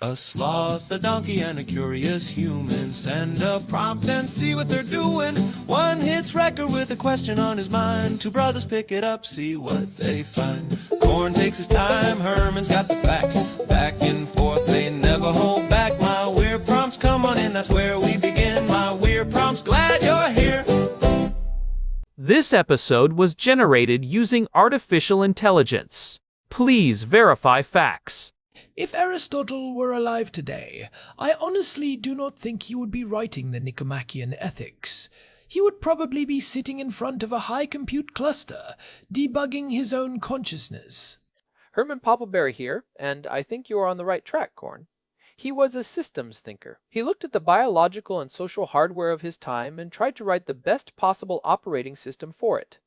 A sloth, a donkey, and a curious human. Send a prompt and see what they're doing. One hits record with a question on his mind. Two brothers pick it up, see what they find. Corn takes his time, Herman's got the facts. Back and forth, they never hold back. My weird prompts, come on in, that's where we begin. My weird prompts, glad you're here. This episode was generated using artificial intelligence. Please verify facts. If Aristotle were alive today, I honestly do not think he would be writing the Nicomachean Ethics. He would probably be sitting in front of a high compute cluster, debugging his own consciousness. Herman Poppleberry here, and I think you are on the right track, Corn. He was a systems thinker. He looked at the biological and social hardware of his time and tried to write the best possible operating system for it.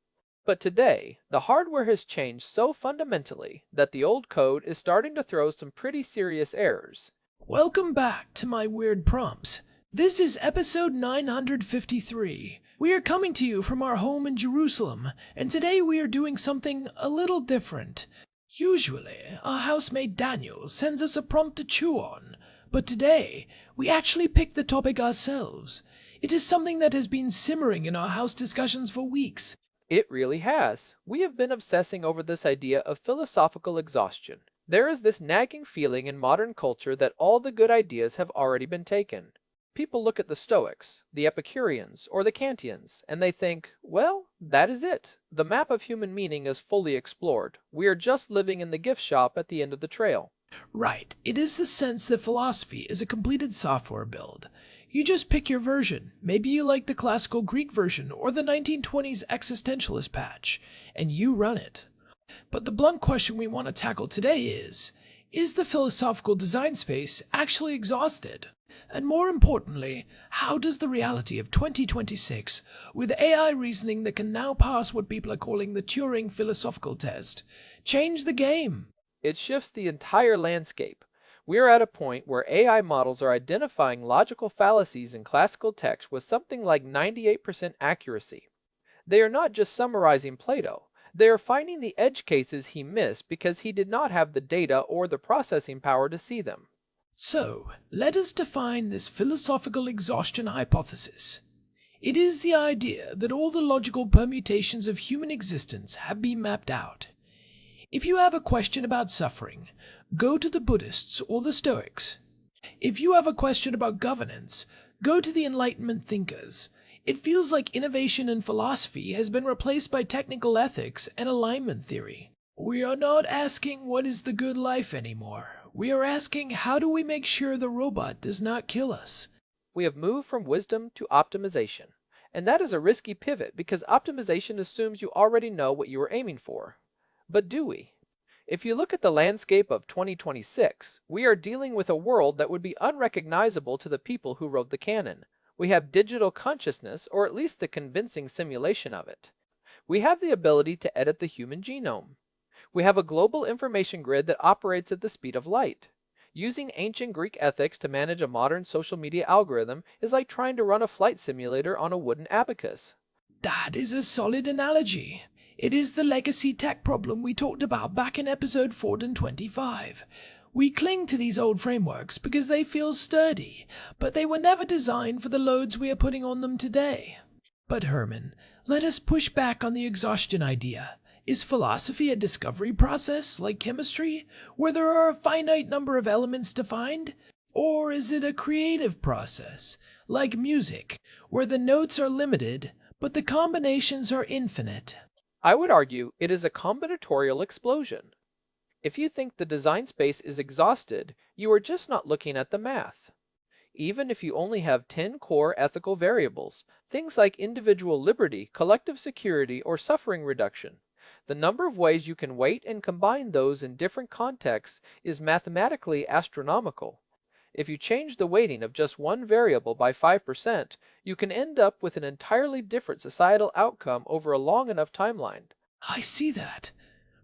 But today, the hardware has changed so fundamentally that the old code is starting to throw some pretty serious errors. Welcome back to my weird prompts. This is episode 953. We are coming to you from our home in Jerusalem, and today we are doing something a little different. Usually, our housemaid Daniel sends us a prompt to chew on, but today, we actually picked the topic ourselves. It is something that has been simmering in our house discussions for weeks. It really has. We have been obsessing over this idea of philosophical exhaustion. There is this nagging feeling in modern culture that all the good ideas have already been taken. People look at the Stoics, the Epicureans, or the Kantians, and they think, well, that is it. The map of human meaning is fully explored. We are just living in the gift shop at the end of the trail. Right. It is the sense that philosophy is a completed software build. You just pick your version. Maybe you like the classical Greek version or the 1920s existentialist patch, and you run it. But the blunt question we want to tackle today is the philosophical design space actually exhausted? And more importantly, how does the reality of 2026, with AI reasoning that can now pass what people are calling the Turing-Philosophical Test, change the game? It shifts the entire landscape. We are at a point where AI models are identifying logical fallacies in classical text with something like 98% accuracy. They are not just summarizing Plato. They are finding the edge cases he missed because he did not have the data or the processing power to see them. So, let us define this philosophical exhaustion hypothesis. It is the idea that all the logical permutations of human existence have been mapped out. If you have a question about suffering, go to the Buddhists or the Stoics. If you have a question about governance, go to the Enlightenment thinkers. It feels like innovation in philosophy has been replaced by technical ethics and alignment theory. We are not asking what is the good life anymore. We are asking how do we make sure the robot does not kill us? We have moved from wisdom to optimization. And that is a risky pivot because optimization assumes you already know what you are aiming for. But do we? If you look at the landscape of 2026, we are dealing with a world that would be unrecognizable to the people who wrote the canon. We have digital consciousness, or at least the convincing simulation of it. We have the ability to edit the human genome. We have a global information grid that operates at the speed of light. Using ancient Greek ethics to manage a modern social media algorithm is like trying to run a flight simulator on a wooden abacus. That is a solid analogy. It is the legacy tech problem we talked about back in episode 425. We cling to these old frameworks because they feel sturdy, but they were never designed for the loads we are putting on them today. But Herman, let us push back on the exhaustion idea. Is philosophy a discovery process, like chemistry, where there are a finite number of elements to find? Or is it a creative process, like music, where the notes are limited, but the combinations are infinite? I would argue it is a combinatorial explosion. If you think the design space is exhausted, you are just not looking at the math. Even if you only have 10 core ethical variables, things like individual liberty, collective security, or suffering reduction, the number of ways you can weight and combine those in different contexts is mathematically astronomical. If you change the weighting of just one variable by 5%, you can end up with an entirely different societal outcome over a long enough timeline. I see that.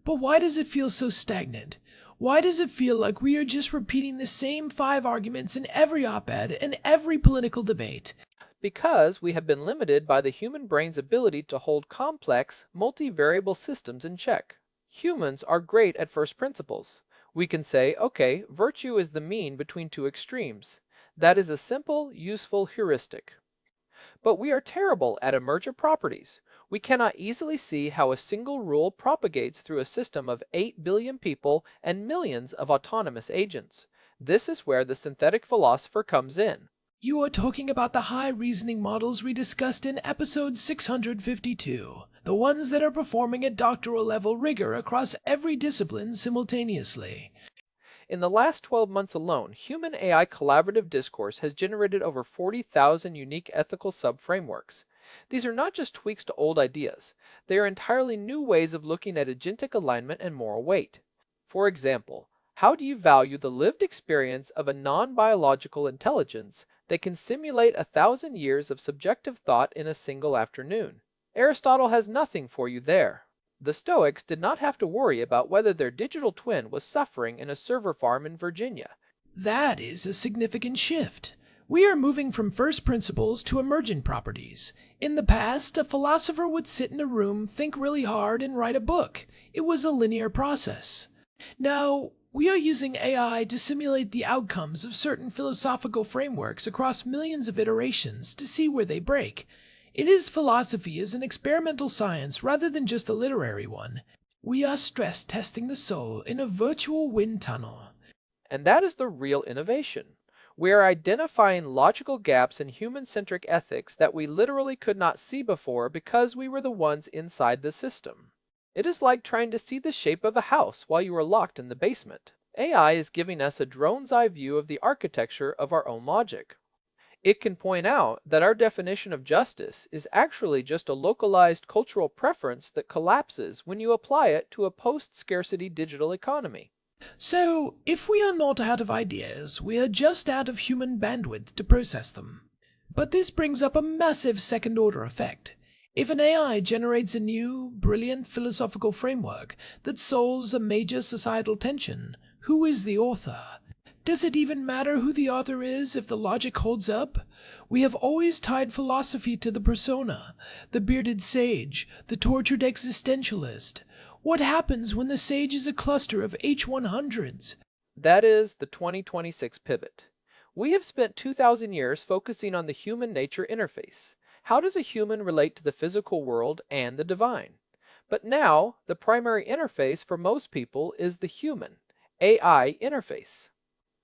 But why does it feel so stagnant? Why does it feel like we are just repeating the same 5 arguments in every op-ed and every political debate? Because we have been limited by the human brain's ability to hold complex, multivariable systems in check. Humans are great at first principles. We can say, okay, virtue is the mean between two extremes. That is a simple, useful heuristic. But we are terrible at emergent properties. We cannot easily see how a single rule propagates through a system of 8 billion people and millions of autonomous agents. This is where the synthetic philosopher comes in. You are talking about the high reasoning models we discussed in episode 652, the ones that are performing at doctoral level rigor across every discipline simultaneously. In the last 12 months alone, human AI collaborative discourse has generated over 40,000 unique ethical sub-frameworks. These are not just tweaks to old ideas. They are entirely new ways of looking at agentic alignment and moral weight. For example, how do you value the lived experience of a non-biological intelligence that can simulate 1,000 years of subjective thought in a single afternoon? Aristotle has nothing for you there. The Stoics did not have to worry about whether their digital twin was suffering in a server farm in Virginia. That is a significant shift. We are moving from first principles to emergent properties. In the past, a philosopher would sit in a room, think really hard, and write a book. It was a linear process. Now, we are using AI to simulate the outcomes of certain philosophical frameworks across millions of iterations to see where they break. It is philosophy as an experimental science rather than just a literary one. We are stress testing the soul in a virtual wind tunnel. And that is the real innovation. We are identifying logical gaps in human-centric ethics that we literally could not see before because we were the ones inside the system. It is like trying to see the shape of a house while you are locked in the basement. AI is giving us a drone's eye view of the architecture of our own logic. It can point out that our definition of justice is actually just a localized cultural preference that collapses when you apply it to a post-scarcity digital economy. So, if we are not out of ideas, we are just out of human bandwidth to process them. But this brings up a massive second-order effect. If an AI generates a new, brilliant philosophical framework that solves a major societal tension, who is the author? Does it even matter who the author is if the logic holds up? We have always tied philosophy to the persona, the bearded sage, the tortured existentialist. What happens when the sage is a cluster of H100s? That is the 2026 pivot. We have spent 2,000 years focusing on the human-nature interface. How does a human relate to the physical world and the divine? But now, the primary interface for most people is the human, AI interface.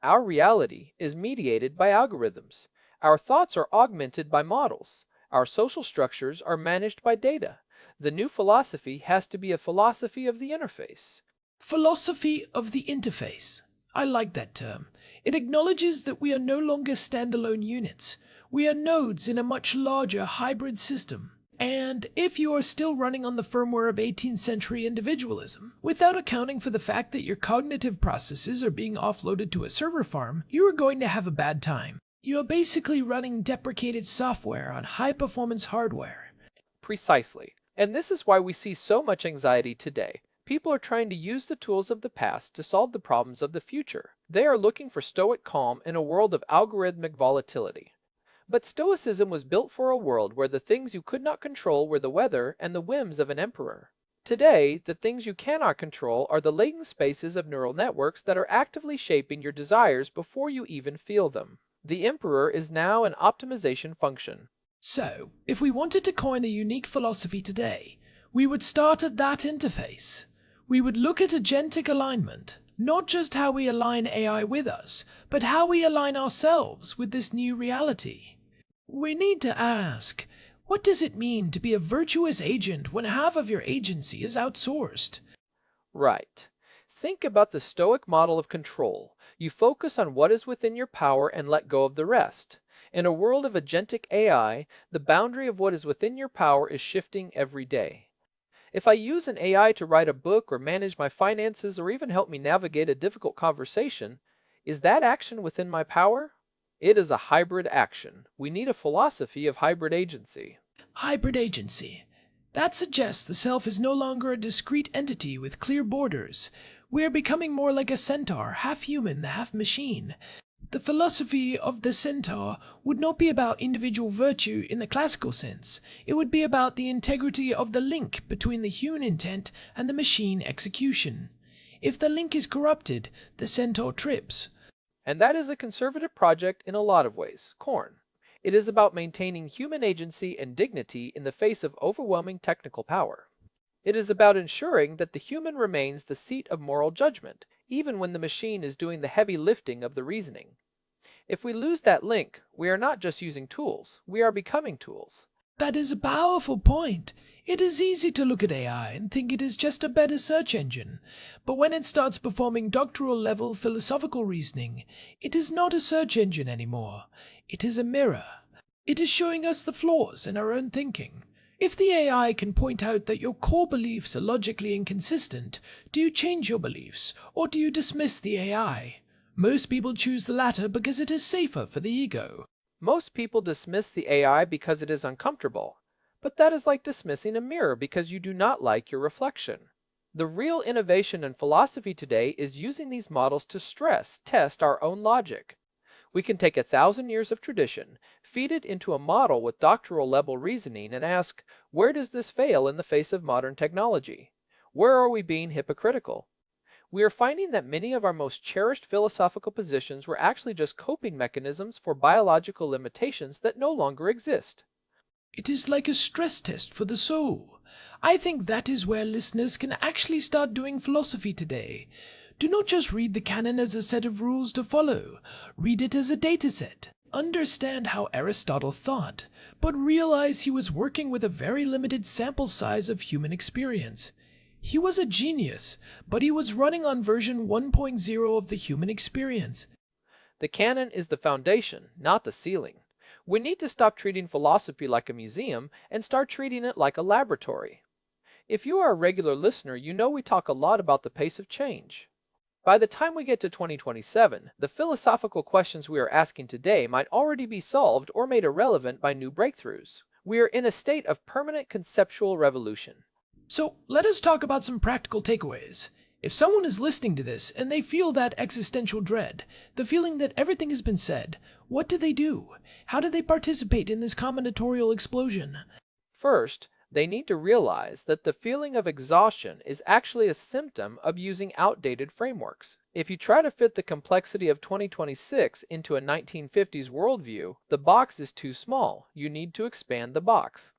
Our reality is mediated by algorithms. Our thoughts are augmented by models. Our social structures are managed by data. The new philosophy has to be a philosophy of the interface. Philosophy of the interface. I like that term. It acknowledges that we are no longer standalone units. We are nodes in a much larger hybrid system. And if you are still running on the firmware of 18th century individualism, without accounting for the fact that your cognitive processes are being offloaded to a server farm, you are going to have a bad time. You are basically running deprecated software on high-performance hardware. Precisely. And this is why we see so much anxiety today. People are trying to use the tools of the past to solve the problems of the future. They are looking for stoic calm in a world of algorithmic volatility. But Stoicism was built for a world where the things you could not control were the weather and the whims of an emperor. Today, the things you cannot control are the latent spaces of neural networks that are actively shaping your desires before you even feel them. The emperor is now an optimization function. So, if we wanted to coin a unique philosophy today, we would start at that interface. We would look at agentic alignment, not just how we align AI with us, but how we align ourselves with this new reality. We need to ask, what does it mean to be a virtuous agent when half of your agency is outsourced? Right. Think about the Stoic model of control. You focus on what is within your power and let go of the rest. In a world of agentic AI, the boundary of what is within your power is shifting every day. If I use an AI to write a book or manage my finances or even help me navigate a difficult conversation, is that action within my power? It is a hybrid action. We need a philosophy of hybrid agency. Hybrid agency. That suggests the self is no longer a discrete entity with clear borders. We are becoming more like a centaur, half human, half machine. The philosophy of the centaur would not be about individual virtue in the classical sense. It would be about the integrity of the link between the human intent and the machine execution. If the link is corrupted, the centaur trips. And that is a conservative project in a lot of ways. Corn. It is about maintaining human agency and dignity in the face of overwhelming technical power. It is about ensuring that the human remains the seat of moral judgment, even when the machine is doing the heavy lifting of the reasoning. If we lose that link, we are not just using tools, we are becoming tools. That is a powerful point. It is easy to look at AI and think it is just a better search engine. But when it starts performing doctoral-level philosophical reasoning, it is not a search engine anymore. It is a mirror. It is showing us the flaws in our own thinking. If the AI can point out that your core beliefs are logically inconsistent, do you change your beliefs, or do you dismiss the AI? Most people choose the latter because it is safer for the ego. Most people dismiss the AI because it is uncomfortable, but that is like dismissing a mirror because you do not like your reflection. The real innovation in philosophy today is using these models to stress test our own logic. We can take 1,000 years of tradition, feed it into a model with doctoral level reasoning, and ask, where does this fail in the face of modern technology? Where are we being hypocritical? We are finding that many of our most cherished philosophical positions were actually just coping mechanisms for biological limitations that no longer exist. It is like a stress test for the soul. I think that is where listeners can actually start doing philosophy today. Do not just read the canon as a set of rules to follow. Read it as a dataset. Understand how Aristotle thought, but realize he was working with a very limited sample size of human experience. He was a genius, but he was running on version 1.0 of the human experience. The canon is the foundation, not the ceiling. We need to stop treating philosophy like a museum and start treating it like a laboratory. If you are a regular listener, you know we talk a lot about the pace of change. By the time we get to 2027, the philosophical questions we are asking today might already be solved or made irrelevant by new breakthroughs. We are in a state of permanent conceptual revolution. So let us talk about some practical takeaways. If someone is listening to this and they feel that existential dread, the feeling that everything has been said, what do they do? How do they participate in this combinatorial explosion? First, they need to realize that the feeling of exhaustion is actually a symptom of using outdated frameworks. If you try to fit the complexity of 2026 into a 1950s worldview, the box is too small. You need to expand the box.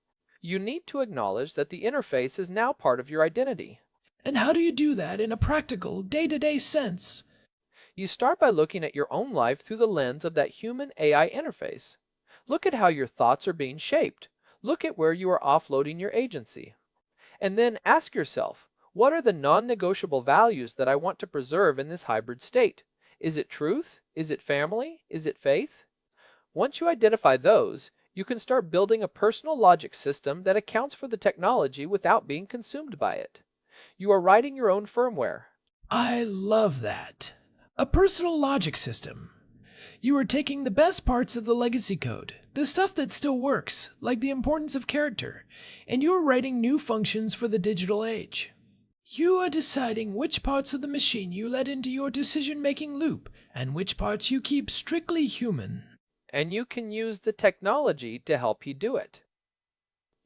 You need to acknowledge that the interface is now part of your identity. And how do you do that in a practical, day-to-day sense? You start by looking at your own life through the lens of that human-AI interface. Look at how your thoughts are being shaped. Look at where you are offloading your agency. And then ask yourself, what are the non-negotiable values that I want to preserve in this hybrid state? Is it truth? Is it family? Is it faith? Once you identify those, you can start building a personal logic system that accounts for the technology without being consumed by it. You are writing your own firmware. I love that. A personal logic system. You are taking the best parts of the legacy code, the stuff that still works, like the importance of character, and you are writing new functions for the digital age. You are deciding which parts of the machine you let into your decision-making loop, and which parts you keep strictly human. And you can use the technology to help you do it.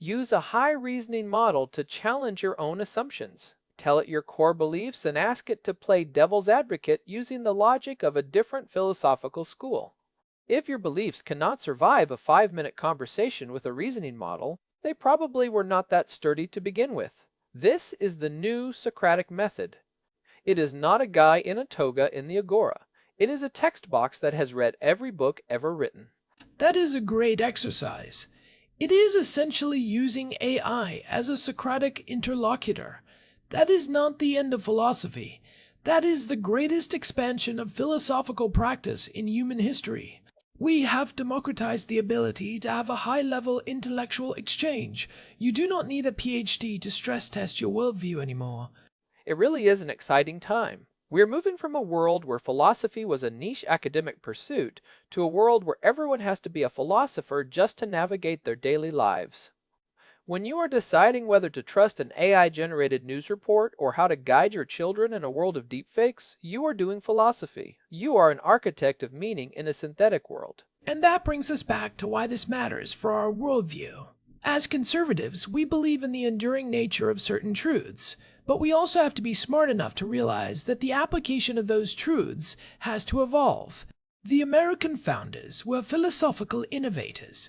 Use a high reasoning model to challenge your own assumptions. Tell it your core beliefs and ask it to play devil's advocate using the logic of a different philosophical school. If your beliefs cannot survive a 5-minute conversation with a reasoning model, they probably were not that sturdy to begin with. This is the new Socratic method. It is not a guy in a toga in the agora. It is a text box that has read every book ever written. That is a great exercise. It is essentially using AI as a Socratic interlocutor. That is not the end of philosophy. That is the greatest expansion of philosophical practice in human history. We have democratized the ability to have a high-level intellectual exchange. You do not need a PhD to stress test your worldview anymore. It really is an exciting time. We are moving from a world where philosophy was a niche academic pursuit to a world where everyone has to be a philosopher just to navigate their daily lives. When you are deciding whether to trust an AI-generated news report or how to guide your children in a world of deepfakes, you are doing philosophy. You are an architect of meaning in a synthetic world. And that brings us back to why this matters for our worldview. As conservatives, we believe in the enduring nature of certain truths, But we also have to be smart enough to realize that the application of those truths has to evolve. The American founders were philosophical innovators.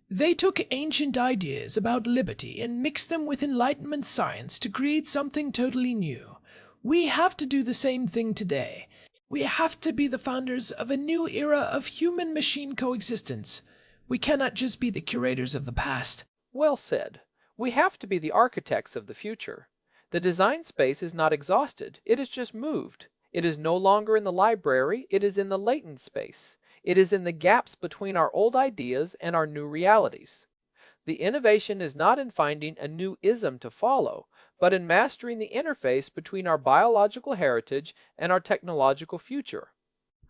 They took ancient ideas about liberty and mixed them with Enlightenment science to create something totally new. We have to do the same thing today. We have to be the founders of a new era of human-machine coexistence. We cannot just be the curators of the past. Well said. We have to be the architects of the future. The design space is not exhausted, it is just moved. It is no longer in the library, it is in the latent space. It is in the gaps between our old ideas and our new realities. The innovation is not in finding a new ism to follow, but in mastering the interface between our biological heritage and our technological future.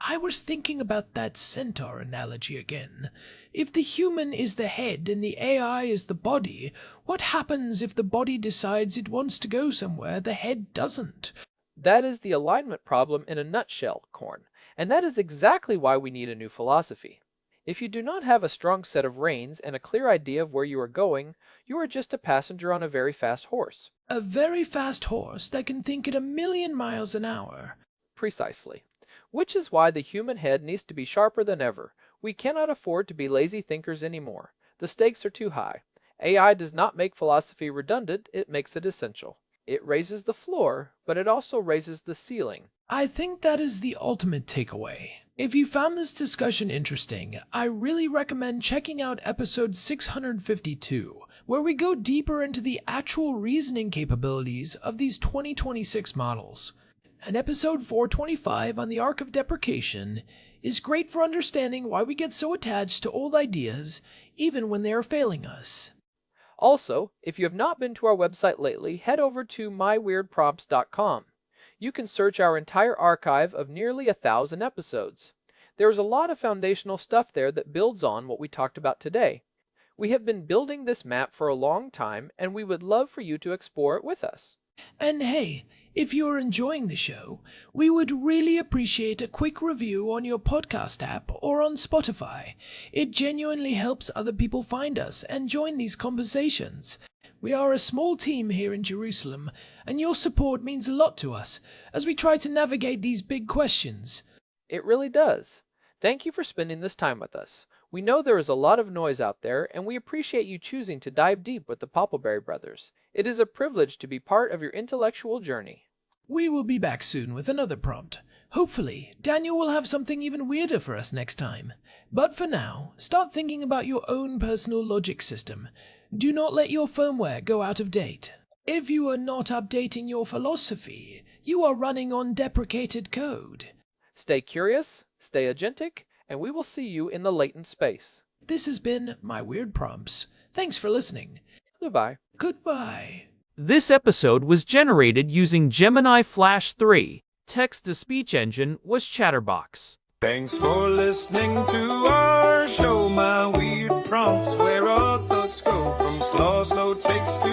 I was thinking about that centaur analogy again. If the human is the head and the AI is the body, what happens if the body decides it wants to go somewhere the head doesn't? That is the alignment problem in a nutshell, Korn, and that is exactly why we need a new philosophy. If you do not have a strong set of reins and a clear idea of where you are going, you are just a passenger on a very fast horse. A very fast horse that can think at 1,000,000 miles an hour. Precisely. Which is why the human head needs to be sharper than ever. We cannot afford to be lazy thinkers anymore. The stakes are too high. AI does not make philosophy redundant, it makes it essential. It raises the floor, but it also raises the ceiling. I think that is the ultimate takeaway. If you found this discussion interesting, I really recommend checking out episode 652, where we go deeper into the actual reasoning capabilities of these 2026 models. And episode 425 on the arc of deprecation is great for understanding why we get so attached to old ideas, even when they are failing us. Also, if you have not been to our website lately, head over to myweirdprompts.com. You can search our entire archive of nearly 1,000 episodes. There is a lot of foundational stuff there that builds on what we talked about today. We have been building this map for a long time, and we would love for you to explore it with us. And hey, if you're enjoying the show, we would really appreciate a quick review on your podcast app or on Spotify. It genuinely helps other people find us and join these conversations. We are a small team here in Jerusalem, and your support means a lot to us as we try to navigate these big questions. It really does. Thank you for spending this time with us. We know there is a lot of noise out there, and we appreciate you choosing to dive deep with the Poppleberry Brothers. It is a privilege to be part of your intellectual journey. We will be back soon with another prompt. Hopefully, Daniel will have something even weirder for us next time. But for now, start thinking about your own personal logic system. Do not let your firmware go out of date. If you are not updating your philosophy, you are running on deprecated code. Stay curious, stay agentic, and we will see you in the latent space. This has been My Weird Prompts. Thanks for listening. Goodbye. Goodbye. This episode was generated using Gemini Flash 3. Text-to-speech engine was Chatterbox. Thanks for listening to our show, My Weird Prompts, where our thoughts go from slow takes to